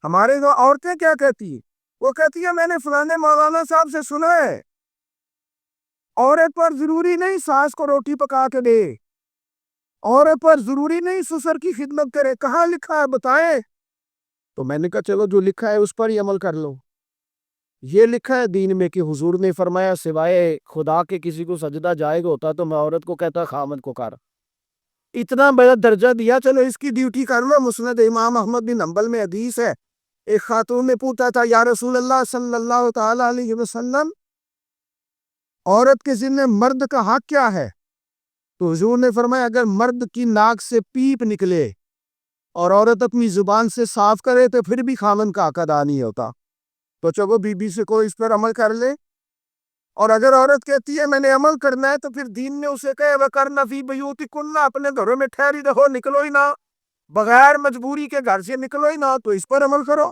ہمارے تو عورتیں کیا کہتی ہیں؟ وہ کہتی ہے میں نے فلانے مولانا صاحب سے سنا ہے عورت پر ضروری نہیں ساس کو روٹی پکا کے دے، عورت پر ضروری نہیں سسر کی خدمت کرے، کہاں لکھا ہے بتائیں؟ تو میں نے کہا چلو جو لکھا ہے اس پر ہی عمل کر لو۔ یہ لکھا ہے دین میں کہ حضور نے فرمایا سوائے خدا کے کسی کو سجدہ جائز ہوتا تو میں عورت کو کہتا خامد کو کر، اتنا بڑا درجہ دیا، چلو اس کی ڈیوٹی کر لو۔ مسند امام احمد بن حنبل میں حدیث ہے، ایک خاتون نے پوچھا تھا یا رسول اللہ صلی اللہ تعالی علیہ وسلم عورت کے ذمہ مرد کا حق کیا ہے؟ تو حضور نے فرمایا اگر مرد کی ناک سے پیپ نکلے اور عورت اپنی زبان سے صاف کرے تو پھر بھی خامن کا حق ادا نہیں ہوتا۔ تو چلو بی بی سے کوئی اس پر عمل کر لے، اور اگر عورت کہتی ہے میں نے عمل کرنا ہے تو پھر دین نے اسے کہے وَقَرْنَ فِي بُيُوتِكُنَّ، اپنے گھروں میں ٹھہری رہو، نکلو ہی نہ، بغیر مجبوری کے گھر سے نکلو ہی نہ، تو اس پر عمل کرو۔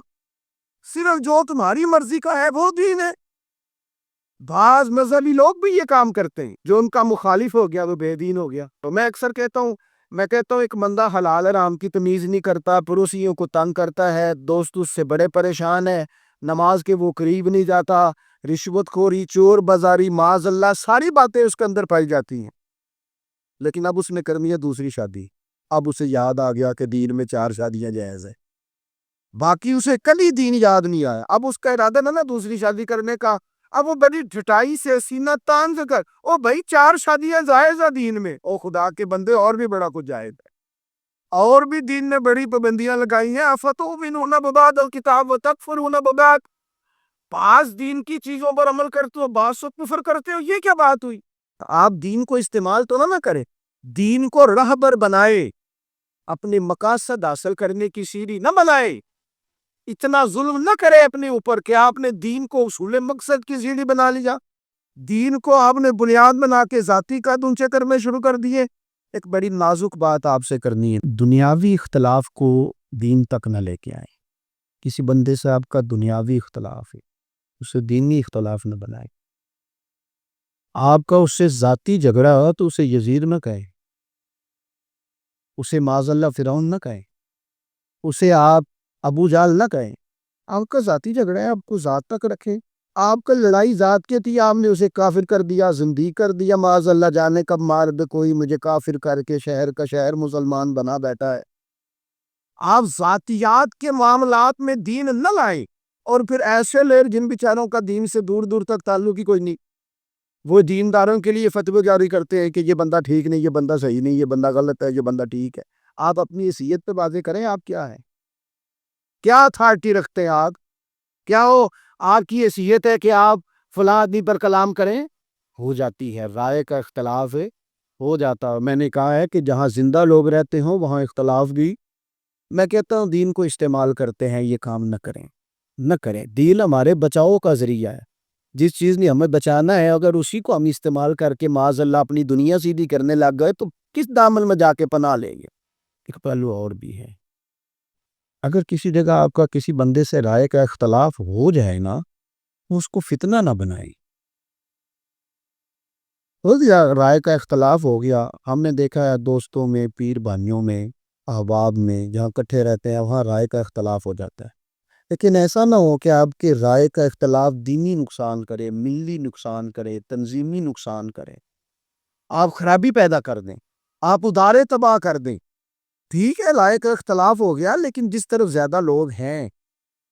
صرف جو تمہاری مرضی کا ہے وہ دین ہے۔ بعض مذہبی لوگ بھی یہ کام کرتے ہیں، جو ان کا مخالف ہو گیا وہ بے دین ہو گیا۔ تو میں اکثر کہتا ہوں ایک بندہ حلال حرام کی تمیز نہیں کرتا، پڑوسیوں کو تنگ کرتا ہے، دوست اس سے بڑے پریشان ہے، نماز کے وہ قریب نہیں جاتا، رشوت خوری، چور بازاری، معاذ اللہ ساری باتیں اس کے اندر پائی جاتی ہیں، لیکن اب اس نے کرنی ہے دوسری شادی۔ اب اسے یاد آ گیا کہ دین میں 4 شادیاں جائز ہے، باقی اسے کلی دین یاد نہیں آیا۔ اب اس کا ارادہ نا دوسری شادی کرنے کا، اب وہ بڑی ڈھٹائی سے سینہ تان سے کر او بھائی 4 شادیاں جائز ہے دین میں، او خدا کے بندے اور بھی بڑا کچھ جائز ہے، اور بھی دین نے بڑی پابندیاں لگائی ہیں۔ افتؤمنون ببعض الکتاب وتکفرون ببعض، بعض دین کی چیزوں پر عمل کرتے ہو، بعض سے کفر کرتے ہو، یہ کیا بات ہوئی؟ آپ دین کو استعمال تو نہ کریں، دین کو رہبر بنائے، اپنے مقاصد حاصل کرنے کی سیڑھی نہ بنائے، اتنا ظلم نہ کرے اپنے اوپر کہ آپ نے دین کو اصول مقصد کی سیڑھی بنا لیا، دین کو آپ نے بنیاد بنا کے ذاتی قد اونچے کرنے شروع کر دیے۔ ایک بڑی نازک بات آپ سے کرنی ہے، دنیاوی اختلاف کو دین تک نہ لے کے آئیں۔ کسی بندے سے آپ کا دنیاوی اختلاف ہے، اسے دینی اختلاف نہ بنائیں۔ آپ کا اس سے ذاتی جھگڑا ہو تو اسے یزید نہ کہیں، اسے معاذ اللہ فرعون نہ کہیں، اسے آپ ابو جہل نہ کہیں۔ آپ کا ذاتی جھگڑا ہے، آپ کو ذات تک رکھیں۔ آپ کا لڑائی ذات کے تھی، آپ نے اسے کافر کر دیا، زندگی کر دیا، معاذ اللہ جانے کب مار دے کوئی مجھے کافر کر کے شہر کا شہر مسلمان بنا بیٹھا ہے۔ آپ ذاتیات کے معاملات میں دین نہ لائیں، اور پھر ایسے لوگ جن بیچاروں کا دین سے دور دور تک تعلق ہی کوئی نہیں، وہ دینداروں کے لیے فتوی جاری کرتے ہیں کہ یہ بندہ ٹھیک نہیں، یہ بندہ صحیح نہیں، یہ بندہ غلط ہے، یہ بندہ ٹھیک ہے۔ آپ اپنی حیثیت پہ واضح کریں، آپ کیا ہیں، کیا اتھارٹی رکھتے ہیں آپ؟ کیا وہ آپ کی حیثیت ہے کہ آپ فلاں آدمی پر کلام کریں؟ ہو جاتی ہے، رائے کا اختلاف ہے، ہو جاتا ہے۔ میں نے کہا ہے کہ جہاں زندہ لوگ رہتے ہوں وہاں اختلاف بھی، میں کہتا ہوں دین کو استعمال کرتے ہیں، یہ کام نہ کریں، نہ کریں۔ دین ہمارے بچاؤ کا ذریعہ ہے، جس چیز نے ہمیں بچانا ہے اگر اسی کو ہم استعمال کر کے معاذ اللہ اپنی دنیا سیدھی کرنے لگ گئے تو کس دامن میں جا کے پناہ لیں گے۔ ایک پہلو اور بھی ہے، اگر کسی جگہ آپ کا کسی بندے سے رائے کا اختلاف ہو جائے نا، اس کو فتنہ نہ بنائیں۔ ہو گیا رائے کا اختلاف ہو گیا، ہم نے دیکھا ہے دوستوں میں، پیر بھائیوں میں، احباب میں، جہاں کٹھے رہتے ہیں وہاں رائے کا اختلاف ہو جاتا ہے، لیکن ایسا نہ ہو کہ آپ کے رائے کا اختلاف دینی نقصان کرے، ملی نقصان کرے، تنظیمی نقصان کرے، آپ خرابی پیدا کر دیں، آپ ادارے تباہ کر دیں۔ ٹھیک ہے رائے کا اختلاف ہو گیا، لیکن جس طرف زیادہ لوگ ہیں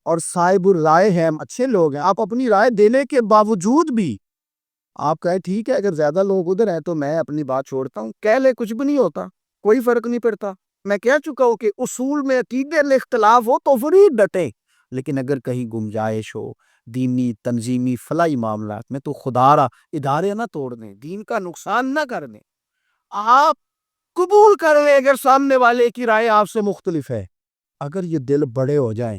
اور صاحب الرائے ہیں، اچھے لوگ ہیں، آپ اپنی رائے دینے کے باوجود بھی آپ کہیں ٹھیک ہے اگر زیادہ لوگ ادھر ہیں تو میں اپنی بات چھوڑتا ہوں، کہہ لے، کچھ بھی نہیں ہوتا، کوئی فرق نہیں پڑتا۔ میں کہہ چکا ہوں کہ اصول میں عقیدے میں اختلاف ہو تو فرید ڈٹیں، لیکن اگر کہیں گنجائش ہو دینی، تنظیمی، فلاحی معاملات میں تو خدا را ادارے نہ توڑ دیں، دین کا نقصان نہ کر دیں۔ آپ قبول کر لیں اگر سامنے والے کی رائے آپ سے مختلف ہے، اگر یہ دل بڑے ہو جائیں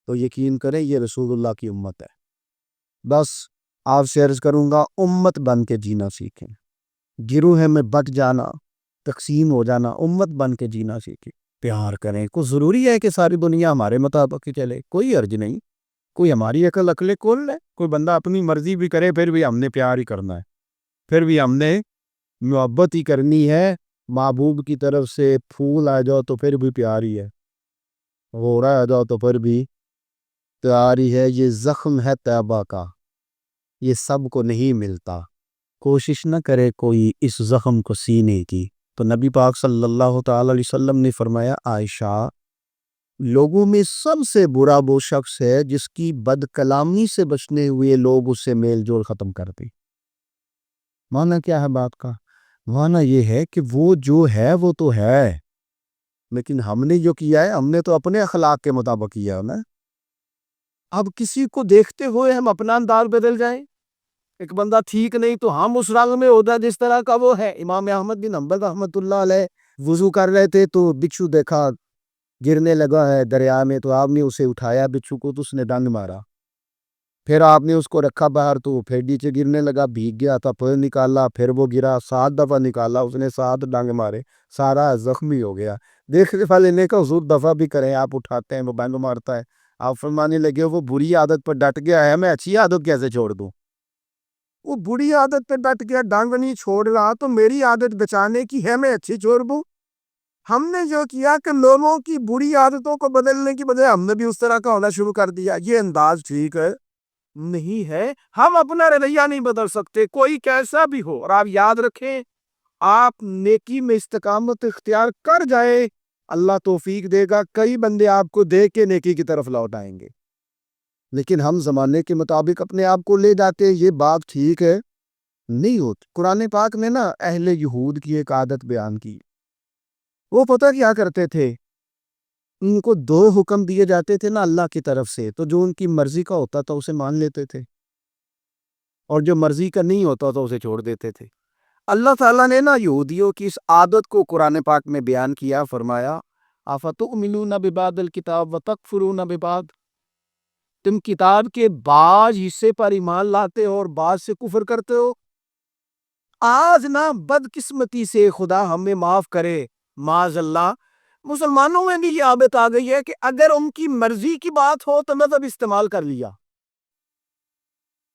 تو یقین کریں یہ رسول اللہ کی امت ہے۔ بس آپ سے عرض کروں گا امت بن کے جینا سیکھیں، گروہ میں بٹ جانا، تقسیم ہو جانا، امت بن کے جینا سیکھیں، پیار کریں۔ کوئی ضروری ہے کہ ساری دنیا ہمارے مطابق ہی چلے؟ کوئی حرج نہیں، کوئی ہماری عقل کھول لے، کوئی بندہ اپنی مرضی بھی کرے پھر بھی ہم نے پیار ہی کرنا ہے، پھر بھی ہم نے محبت ہی کرنی ہے۔ محبوب کی طرف سے پھول آ جاؤ تو پھر بھی پیار ہی ہے، غورہ آ جاؤ تو پھر بھی تیاری ہے، یہ زخم ہے طیبہ کا، یہ سب کو نہیں ملتا، کوشش نہ کرے کوئی اس زخم کو سینے کی۔ تو نبی پاک صلی اللہ تعالی علیہ وسلم نے فرمایا، عائشہ، لوگوں میں سب سے برا وہ شخص ہے جس کی بد کلامی سے بچنے ہوئے لوگ اس سے میل جول ختم کرتے۔ معنی کیا ہے بات کا؟ معنی یہ ہے کہ وہ جو ہے وہ تو ہے، لیکن ہم نے جو کیا ہے ہم نے تو اپنے اخلاق کے مطابق کیا ہے نا۔ اب کسی کو دیکھتے ہوئے ہم اپنا انداز بدل جائیں، ایک بندہ ٹھیک نہیں تو ہم اس رنگ میں ہوتا جس طرح کا وہ ہے۔ امام احمد بن حنبل رحمۃ اللہ علیہ وضو کر رہے تھے تو بچھو دیکھا گرنے لگا ہے دریا میں، تو آپ نے اسے اٹھایا بچھو کو، تو اس نے ڈنگ مارا، پھر آپ نے اس کو رکھا باہر تو پھر نیچے گرنے لگا، بھیگ گیا تھا، پھر نکالا، پھر وہ گرا، 7 دفعہ نکالا اس نے، 7 ڈنگ مارے، سارا زخمی ہو گیا۔ دیکھنے والے نے کہا حضور دفعہ بھی کریں، آپ اٹھاتے ہیں وہ ڈنگ مارتا ہے۔ آپ فرمانے لگے وہ بری عادت پر ڈٹ گیا ہے، میں اچھی عادت کیسے چھوڑ دوں؟ وہ بری عادت پہ ڈٹ گیا، ڈانگ نہیں چھوڑ رہا، تو میری عادت بچانے کی ہے، میں اچھی چھوڑ دوں؟ ہم نے جو کیا کہ لوگوں کی بری عادتوں کو بدلنے کی بجائے ہم نے بھی اس طرح کا ہونا شروع کر دیا۔ یہ انداز ٹھیک ہے نہیں ہے۔ ہم اپنا رویہ نہیں بدل سکتے، کوئی کیسا بھی ہو، اور آپ یاد رکھیں آپ نیکی میں استقامت اختیار کر جائے، اللہ توفیق دے گا، کئی بندے آپ کو دیکھ کے نیکی کی طرف لوٹ آئیں گے۔ لیکن ہم زمانے کے مطابق اپنے آپ کو لے جاتے، یہ بات ٹھیک ہے نہیں ہوتی۔ قرآن پاک نے نا اہل یہود کی ایک عادت بیان کی، وہ پتہ کیا کرتے تھے، ان کو 2 حکم دیے جاتے تھے نا اللہ کی طرف سے، تو جو ان کی مرضی کا ہوتا تھا اسے مان لیتے تھے، اور جو مرضی کا نہیں ہوتا تھا اسے چھوڑ دیتے تھے۔ اللہ تعالیٰ نے نا یہودیوں کی اس عادت کو قرآن پاک میں بیان کیا، فرمایا اَفَتُؤْمِنُونَ بِبَعْضِ الْكِتَابِ وَتَكْفُرُونَ بِبَعْضٍ، تم کتاب کے بعض حصے پر ایمان لاتے ہو اور بعض سے کفر کرتے ہو۔ آج نا بدقسمتی سے خدا ہمیں معاف کرے، معاذ اللہ، مسلمانوں میں بھی یہ عادت آ گئی ہے کہ اگر ان کی مرضی کی بات ہو تو مذہب استعمال کر لیا،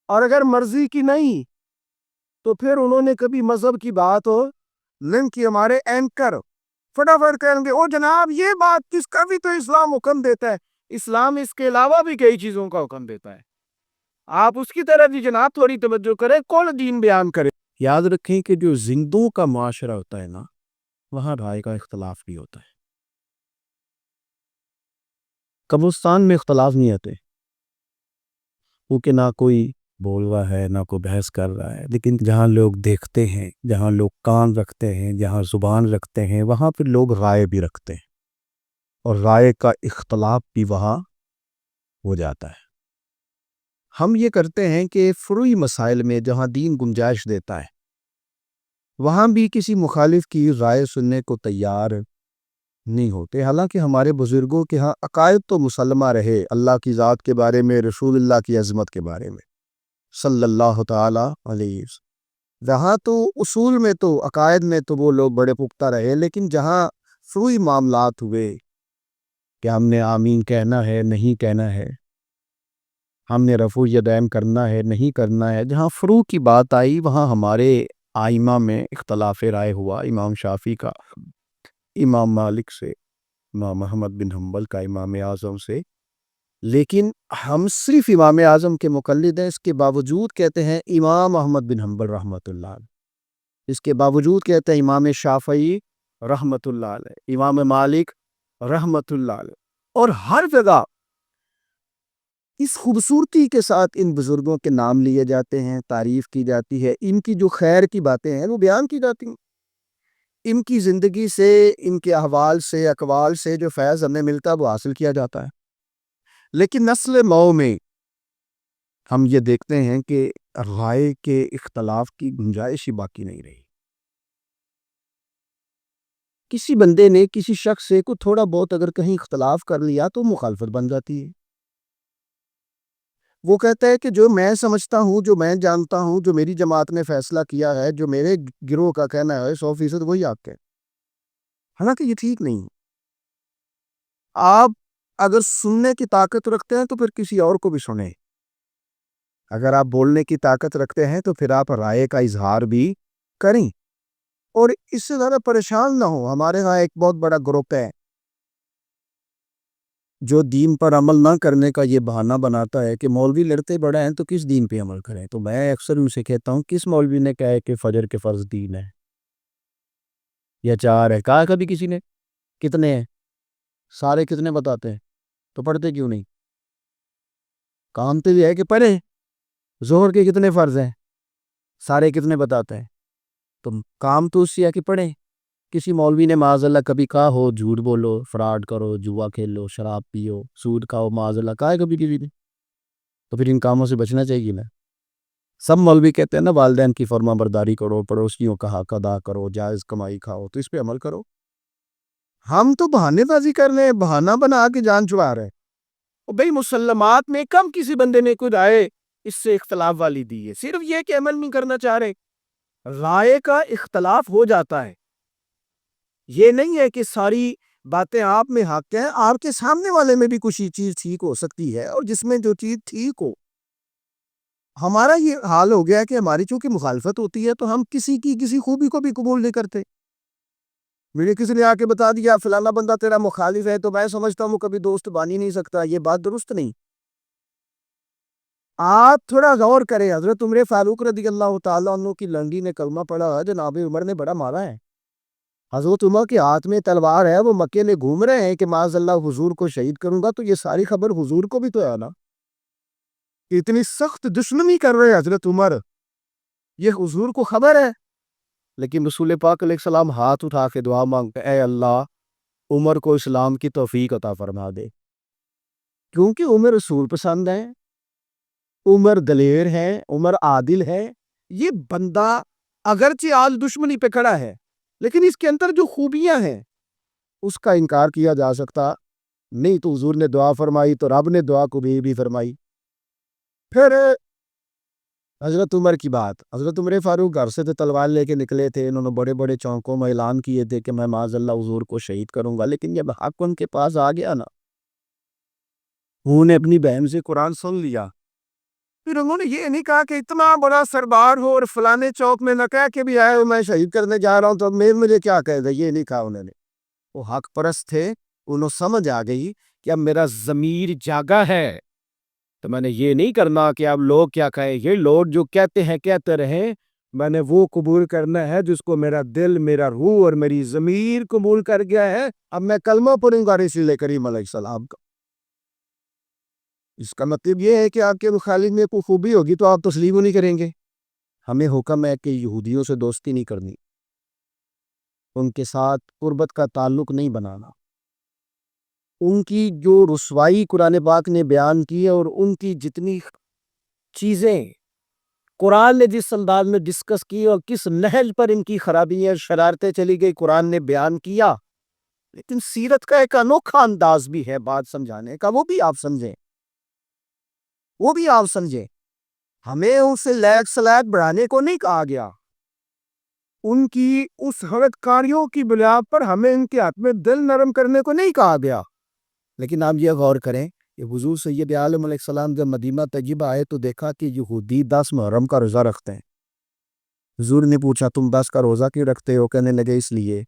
اور اگر مرضی کی نہیں تو پھر انہوں نے کبھی مذہب کی بات ہو لنک کی، ہمارے اینکر فٹافٹ کہیں گے او جناب یہ بات کس کا بھی تو اسلام حکم دیتا ہے۔ اسلام اس کے علاوہ بھی کئی چیزوں کا حکم دیتا ہے، آپ اس کی طرف بھی جناب تھوڑی توجہ کریں، کون دین بیان کرے۔ یاد رکھیں کہ جو زندوں کا معاشرہ ہوتا ہے نا، وہاں رائے کا اختلاف بھی ہوتا ہے۔ قبرستان میں اختلاف نہیں آتے، کیونکہ نہ کوئی بول رہا ہے نہ کوئی بحث کر رہا ہے، لیکن جہاں لوگ دیکھتے ہیں، جہاں لوگ کان رکھتے ہیں، جہاں زبان رکھتے ہیں، وہاں پہ لوگ رائے بھی رکھتے ہیں، اور رائے کا اختلاف بھی وہاں ہو جاتا ہے۔ ہم یہ کرتے ہیں کہ فروعی مسائل میں جہاں دین گنجائش دیتا ہے وہاں بھی کسی مخالف کی رائے سننے کو تیار نہیں ہوتے، حالانکہ ہمارے بزرگوں کے ہاں عقائد تو مسلمہ رہے، اللہ کی ذات کے بارے میں، رسول اللہ کی عظمت کے بارے میں صلی اللہ تعالی علیہ وسلم، جہاں تو اصول میں تو عقائد میں تو وہ لوگ بڑے پختہ رہے، لیکن جہاں فروعی معاملات ہوئے کہ ہم نے آمین کہنا ہے نہیں کہنا ہے، ہم نے رفع یدین کرنا ہے نہیں کرنا ہے، جہاں فروع کی بات آئی وہاں ہمارے آئمہ میں اختلاف رائے ہوا، امام شافعی کا امام مالک سے، امام احمد بن حنبل کا امام اعظم سے، لیکن ہم صرف امام اعظم کے مقلد ہیں، اس کے باوجود کہتے ہیں امام احمد بن حنبل رحمۃ اللہ علیہ، اس کے باوجود کہتے ہیں امام شافعی رحمۃ اللہ علیہ، امام مالک رحمۃ اللہ علیہ، اور ہر جگہ اس خوبصورتی کے ساتھ ان بزرگوں کے نام لیے جاتے ہیں، تعریف کی جاتی ہے، ان کی جو خیر کی باتیں ہیں وہ بیان کی جاتی ہیں، ان کی زندگی سے، ان کے احوال سے، اقوال سے جو فیض ہمیں ملتا ہے وہ حاصل کیا جاتا ہے۔ لیکن نسل نو میں ہم یہ دیکھتے ہیں کہ رائے کے اختلاف کی گنجائش ہی باقی نہیں رہی۔ کسی بندے نے کسی شخص سے کو تھوڑا بہت اگر کہیں اختلاف کر لیا تو مخالفت بن جاتی ہے۔ وہ کہتا ہے کہ جو میں سمجھتا ہوں، جو میں جانتا ہوں، جو میری جماعت نے فیصلہ کیا ہے، جو میرے گروہ کا کہنا ہے 100% وہی آپ کے، حالانکہ یہ ٹھیک نہیں۔ آپ اگر سننے کی طاقت رکھتے ہیں تو پھر کسی اور کو بھی سنیں، اگر آپ بولنے کی طاقت رکھتے ہیں تو پھر آپ رائے کا اظہار بھی کریں، اور اس سے زیادہ پریشان نہ ہو۔ ہمارے ہاں ایک بہت بڑا گروپ ہے جو دین پر عمل نہ کرنے کا یہ بہانہ بناتا ہے کہ مولوی لڑتے بڑا ہیں تو کس دین پہ عمل کریں، تو میں اکثر ان سے کہتا ہوں کس مولوی نے کہا ہے کہ فجر کے فرض 3 ہے یا 4 ہے؟ کہا کبھی کسی نے؟ کتنے ہیں؟ سارے کتنے بتاتے ہیں؟ تو پڑھتے کیوں نہیں؟ کام تو یہ ہے کہ پڑھیں. ظہر کے کتنے فرض ہیں؟ سارے کتنے بتاتے ہیں؟ تو کام تو اس سے ہے کہ پڑھیں. کسی مولوی نے معاذ اللہ کبھی کہا ہو جھوٹ بولو، فراڈ کرو، جوا کھیلو، شراب پیو، سود کھاؤ، معاذ اللہ کہا ہے کبھی کسی نے؟ تو پھر ان کاموں سے بچنا چاہیے نا. سب مولوی کہتے ہیں نا والدین کی فرما برداری کرو، پڑوسیوں کا حق ادا کرو، جائز کمائی کھاؤ، تو اس پہ عمل کرو. ہم تو بہانے بازی کر رہے ہیں، بہانہ بنا کے جان چھڑا رہے ہیں. بھئی مسلمات میں کم کسی بندے نے کوئی رائے اس سے اختلاف والی دی ہے، صرف یہ کہ عمل نہیں کرنا چاہ رہے. رائے کا اختلاف ہو جاتا ہے، یہ نہیں ہے کہ ساری باتیں آپ میں حق ہیں. آپ کے سامنے والے میں بھی کچھ چیز ٹھیک ہو سکتی ہے، اور جس میں جو چیز ٹھیک ہو. ہمارا یہ حال ہو گیا ہے کہ ہماری چونکہ مخالفت ہوتی ہے تو ہم کسی کی کسی خوبی کو بھی قبول نہیں کرتے. مجھے کسی نے آ کے بتا دیا فلانا بندہ تیرا مخالف ہے تو میں سمجھتا ہوں وہ کبھی دوست بن ہی نہیں سکتا. یہ بات درست نہیں. آپ تھوڑا غور کریں. حضرت عمر فاروق رضی اللہ تعالیٰ عنہ کی لنگی نے کلمہ پڑھا ہے، جناب عمر نے بڑا مارا ہے. حضرت عمر کے ہاتھ میں تلوار ہے، وہ مکے میں گھوم رہے ہیں کہ معاذ اللہ حضور کو شہید کروں گا. تو یہ ساری خبر حضور کو بھی تو ہے نا. اتنی سخت دشمنی کر رہے ہیں حضرت عمر، یہ حضور کو خبر ہے. لیکن رسول پاک علیہ السلام ہاتھ اٹھا کے دعا مانگتے، اے اللہ عمر کو اسلام کی توفیق عطا فرما دے. کیونکہ عمر رسول پسند ہے، عمر دلیر ہے، عمر عادل ہے. یہ بندہ اگرچہ آج دشمنی پہ کھڑا ہے لیکن اس کے اندر جو خوبیاں ہیں اس کا انکار کیا جا سکتا نہیں. تو حضور نے دعا فرمائی تو رب نے دعا کو بھی فرمائی. پھر حضرت عمر کی بات، حضرت عمر فاروق گھر سے تلوار لے کے نکلے تھے. انہوں نے بڑے بڑے چوکوں میں اعلان کیے تھے کہ میں معاذ اللہ حضور کو شہید کروں گا. لیکن جب حق ان کے پاس آ گیا نا، انہوں نے اپنی بہن سے قرآن سن لیا. پھر انہوں نے یہ نہیں کہا کہ اتنا بڑا سربار ہو اور فلانے چوک میں نہ کہہ کے بھی آئے میں شہید کرنے جا رہا ہوں تو مجھے کیا کہہ دے. یہ نہیں کہا انہوں نے. وہ حق پرست تھے، انہوں سمجھ آ گئی کہ اب میرا ضمیر جاگا ہے تو میں نے یہ نہیں کرنا کہ اب لوگ کیا کہیں. یہ لوگ جو کہتے ہیں کہتے رہیں، میں نے وہ قبول کرنا ہے جس کو میرا دل، میرا روح اور میری ضمیر قبول کر گیا ہے. اب میں کلمہ پڑھوں گا رسول کریم علیہ السلام کا. اس کا مطلب یہ ہے کہ آپ کے مخالف میں کوئی خوبی ہوگی تو آپ تسلیم نہیں کریں گے. ہمیں حکم ہے کہ یہودیوں سے دوستی نہیں کرنی، ان کے ساتھ قربت کا تعلق نہیں بنانا. ان کی جو رسوائی قرآن پاک نے بیان کی ہے اور ان کی جتنی چیزیں قرآن نے جس انداز میں ڈسکس کی اور کس نہج پر ان کی خرابیاں شرارتیں چلی گئی قرآن نے بیان کیا. لیکن سیرت کا ایک انوکھا انداز بھی ہے بات سمجھانے کا، وہ بھی آپ سمجھیں، وہ بھی آپ سمجھیں. ہمیں ان سے لیک سلیک بڑھانے کو نہیں کہا گیا. ان کی اس حرکت کاریوں کی بنیاد پر ہمیں ان کے ہاتھ میں دل نرم کرنے کو نہیں کہا گیا. لیکن آپ یہ غور کریں کہ حضور سید عالم علیہ السلام جب مدینہ طیبہ آئے تو دیکھا کہ یہودی 10 محرم کا روزہ رکھتے ہیں. حضور نے پوچھا تم 10 کا روزہ کیوں رکھتے ہو؟ کہنے لگے اس لیے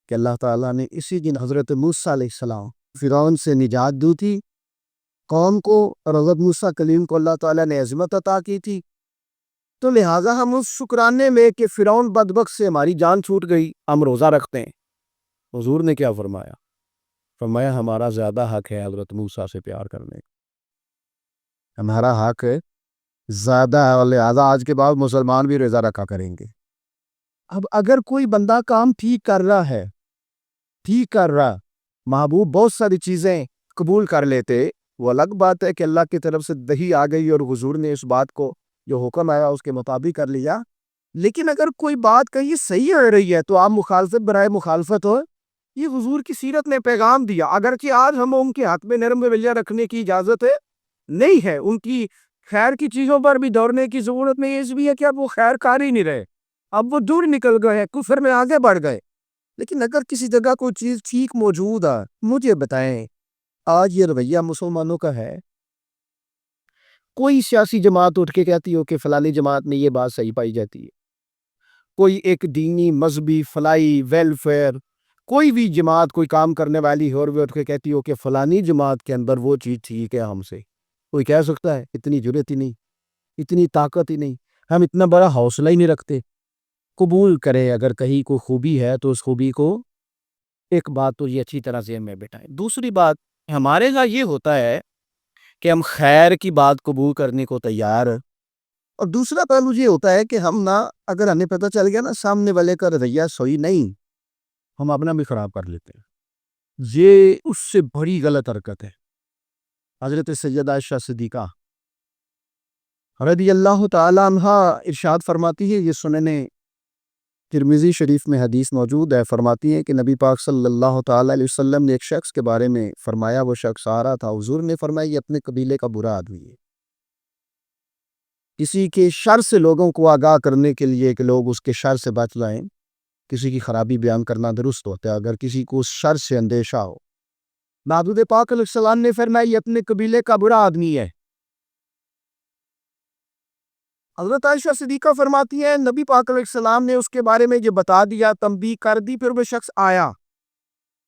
کہ اللہ تعالیٰ نے اسی دن حضرت موسیٰ علیہ السلام فرعون سے نجات دی تھی قوم کو، اور حضرت موسیٰ کلیم کو اللہ تعالیٰ نے عظمت عطا کی تھی. تو لہٰذا ہم اس شکرانے میں کہ فرعون بدبخت سے ہماری جان چھوٹ گئی ہم روزہ رکھتے ہیں. حضور نے کیا فرمایا؟ فرمایا ہمارا زیادہ حق ہے حضرت موسیٰ سے پیار کرنے کا، ہمارا حق زیادہ ہے، اور لہٰذا آج کے بعد مسلمان بھی روزہ رکھا کریں گے. اب اگر کوئی بندہ کام ٹھیک کر رہا ہے، ٹھیک کر رہا، محبوب بہت ساری چیزیں قبول کر لیتے، وہ الگ بات ہے کہ اللہ کی طرف سے دہی آ گئی اور حضور نے اس بات کو جو حکم آیا اس کے مطابق کر لیا. لیکن اگر کوئی بات کہیں صحیح ہو رہی ہے تو آپ مخالفت برائے مخالفت ہو. یہ حضور کی سیرت نے پیغام دیا. اگرچہ آج ہم ان کے ہاتھ میں نرم رویہ رکھنے کی اجازت نہیں ہے، ان کی خیر کی چیزوں پر بھی دوڑنے کی ضرورت نہیں ہے، اس بھی ہے کہ اب وہ خیر کار ہی نہیں رہے، اب وہ دور نکل گئے، کفر میں آگے بڑھ گئے. لیکن اگر کسی جگہ کوئی چیز ٹھیک موجود ہے، مجھے بتائیں آج یہ رویہ مسلمانوں کا ہے؟ کوئی سیاسی جماعت اٹھ کے کہتی ہو کہ فلانی جماعت میں یہ بات صحیح پائی جاتی ہے، کوئی ایک دینی مذہبی فلائی ویلفیئر کوئی بھی جماعت کوئی کام کرنے والی ہو اور وہ اٹھ کے کہتی ہو کہ فلانی جماعت کے اندر وہ چیز ٹھیک ہے ہم سے، کوئی کہہ سکتا ہے؟ اتنی جرأت ہی نہیں، اتنی طاقت ہی نہیں، ہم اتنا بڑا حوصلہ ہی نہیں رکھتے۔ قبول کرے اگر کہیں کوئی خوبی ہے تو اس خوبی کو، ایک بات تو یہ اچھی طرح ذہن میں بٹھائیں۔ دوسری بات ہمارے ہاں یہ ہوتا ہے کہ ہم خیر کی بات قبول کرنے کو تیار، اور دوسرا پہلو یہ ہوتا ہے کہ ہم نہ، اگر ہمیں پتہ چل گیا نا سامنے والے کا رویہ صحیح نہیں، ہم اپنا بھی خراب کر لیتے ہیں۔ یہ اس سے بڑی غلط حرکت ہے۔ حضرت سیدہ عائشہ صدیقہ رضی اللہ تعالی عنہ ارشاد فرماتی ہے، یہ سنن ترمذی شریف میں حدیث موجود ہے، فرماتی ہے کہ نبی پاک صلی اللہ تعالی علیہ وسلم نے ایک شخص کے بارے میں فرمایا، وہ شخص آ رہا تھا، حضور نے فرمایا یہ اپنے قبیلے کا برا آدمی ہے۔ کسی کے شر سے لوگوں کو آگاہ کرنے کے لیے کہ لوگ اس کے شر سے بچ جائیں، کسی کی خرابی بیان کرنا درست ہوتا ہے اگر کسی کو اس شر سے اندیشہ ہو۔ محمود پاک علیہ السلام نے فرمایا یہ اپنے قبیلے کا برا آدمی ہے۔ حضرت عائشہ صدیقہ فرماتی ہے نبی پاک علیہ السلام نے اس کے بارے میں یہ بتا دیا، تنبیہ کر دی، پھر وہ شخص آیا،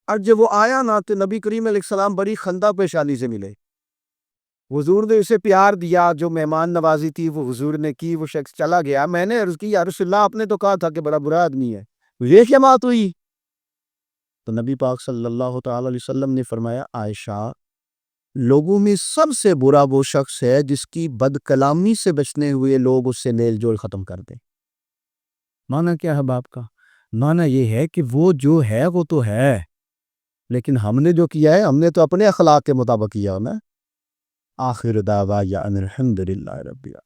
اور جب وہ آیا نا تو نبی کریم علیہ السلام بڑی خندہ پیشانی سے ملے، حضور نے اسے پیار دیا، جو مہمان نوازی تھی وہ حضور نے کی، وہ شخص چلا گیا۔ میں نے عرض کی یا رسول اللہ آپ نے تو کہا تھا کہ بڑا برا آدمی ہے، یہ کیا بات ہوئی؟ تو نبی پاک صلی اللہ تعالی علیہ وسلم نے فرمایا عائشہ، لوگوں میں سب سے برا وہ شخص ہے جس کی بد کلامی سے بچنے ہوئے لوگ اس سے میل جول ختم کر دیں۔ معنی کیا ہے باپ کا؟ معنی یہ ہے کہ وہ جو ہے وہ تو ہے، لیکن ہم نے جو کیا ہے ہم نے تو اپنے اخلاق کے مطابق کیا نا۔ آخر دعوانا ان الحمد للہ رب العالمین۔